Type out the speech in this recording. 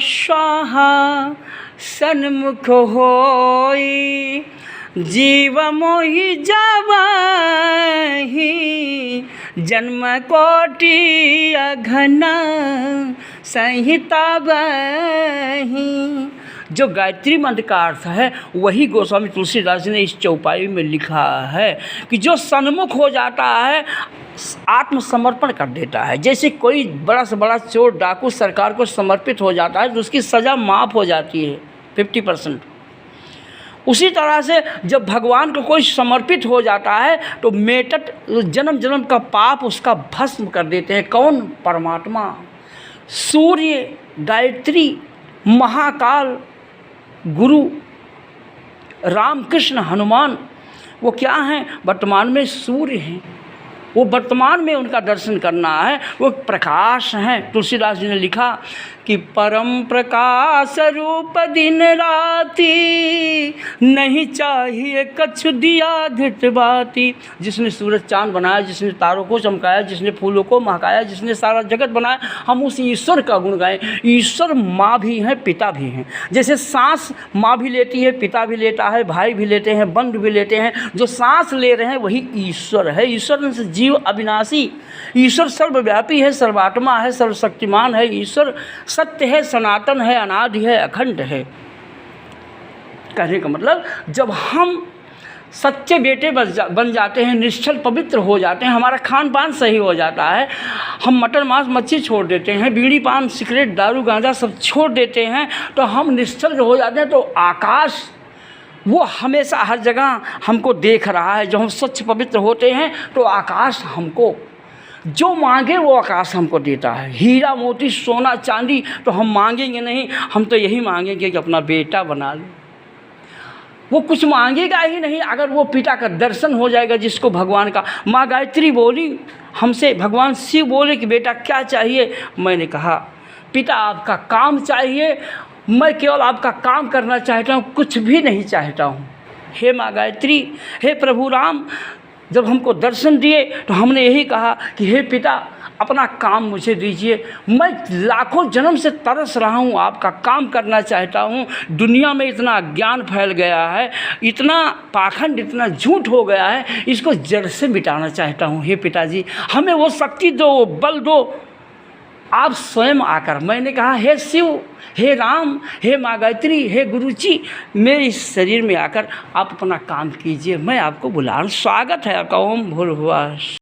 स्वाहा सन्मुख होई, जीव मोहि जावाहि, जन्म कोटि अघन संहिता बही। जो गायत्री मंत्र का अर्थ है वही गोस्वामी तुलसीदास जी ने इस चौपाई में लिखा है कि जो सन्मुख हो जाता है, आत्मसमर्पण कर देता है। जैसे कोई बड़ा से बड़ा चोर डाकू सरकार को समर्पित हो जाता है तो उसकी सज़ा माफ़ हो जाती है 50%। उसी तरह से जब भगवान को कोई समर्पित हो जाता है तो मेटट जन्म जन्म का पाप उसका भस्म कर देते हैं। कौन? परमात्मा, सूर्य, गायत्री, महाकाल, गुरु, राम, कृष्ण, हनुमान, वो क्या हैं? वर्तमान में सूर्य हैं। वो वर्तमान में उनका दर्शन करना है, वो प्रकाश हैं। तुलसीदास जी ने लिखा कि परम प्रकाश रूप दिन राति, नहीं चाहिए कछु दिया घृत बाती। जिसने सूरज चांद बनाया, जिसने तारों को चमकाया, जिसने फूलों को महकाया, जिसने सारा जगत बनाया, हम उस ईश्वर का गुण गाएं। ईश्वर माँ भी हैं, पिता भी हैं। जैसे सांस माँ भी लेती है, पिता भी लेता है, भाई भी लेते हैं, बंधु भी लेते हैं। जो सांस ले रहे हैं वही ईश्वर है। ईश्वर से जीव अविनाशी, ईश्वर सर्वव्यापी है, सर्वात्मा है, सर्वशक्तिमान है। ईश्वर सत्य है, सनातन है, अनादि है, अखंड है। कहने का मतलब जब हम सच्चे बेटे बन जाते हैं, निश्चल पवित्र हो जाते हैं, हमारा खान पान सही हो जाता है, हम मटन मांस मच्छी छोड़ देते हैं, बीड़ी पान सिगरेट दारू गांजा सब छोड़ देते हैं, तो हम निश्चल हो जाते हैं। तो आकाश वो हमेशा हर जगह हमको देख रहा है। जब हम स्वच्छ पवित्र होते हैं तो आकाश हमको जो मांगे वो आकाश हमको देता है। हीरा मोती सोना चांदी तो हम मांगेंगे नहीं, हम तो यही मांगेंगे कि अपना बेटा बना लो। वो कुछ मांगेगा ही नहीं अगर वो पिता का दर्शन हो जाएगा जिसको भगवान का। माँ गायत्री बोली हमसे, भगवान शिव बोले कि बेटा क्या चाहिए? मैंने कहा पिता आपका काम चाहिए, मैं केवल आपका काम करना चाहता हूँ, कुछ भी नहीं चाहता हूँ। हे माँ गायत्री, हे प्रभु राम, जब हमको दर्शन दिए तो हमने यही कहा कि हे पिता अपना काम मुझे दीजिए। मैं लाखों जन्म से तरस रहा हूँ, आपका काम करना चाहता हूँ। दुनिया में इतना ज्ञान फैल गया है, इतना पाखंड, इतना झूठ हो गया है, इसको जड़ से मिटाना चाहता हूँ। हे पिताजी हमें वो शक्ति दो, वो बल दो, आप स्वयं आकर। मैंने कहा हे शिव, हे राम, हे माँ गायत्री, हे गुरु जी, मेरे इस शरीर में आकर आप अपना काम कीजिए, मैं आपको बुला रहा हूँ। स्वागत है आपका। ओम भूर्भुवः।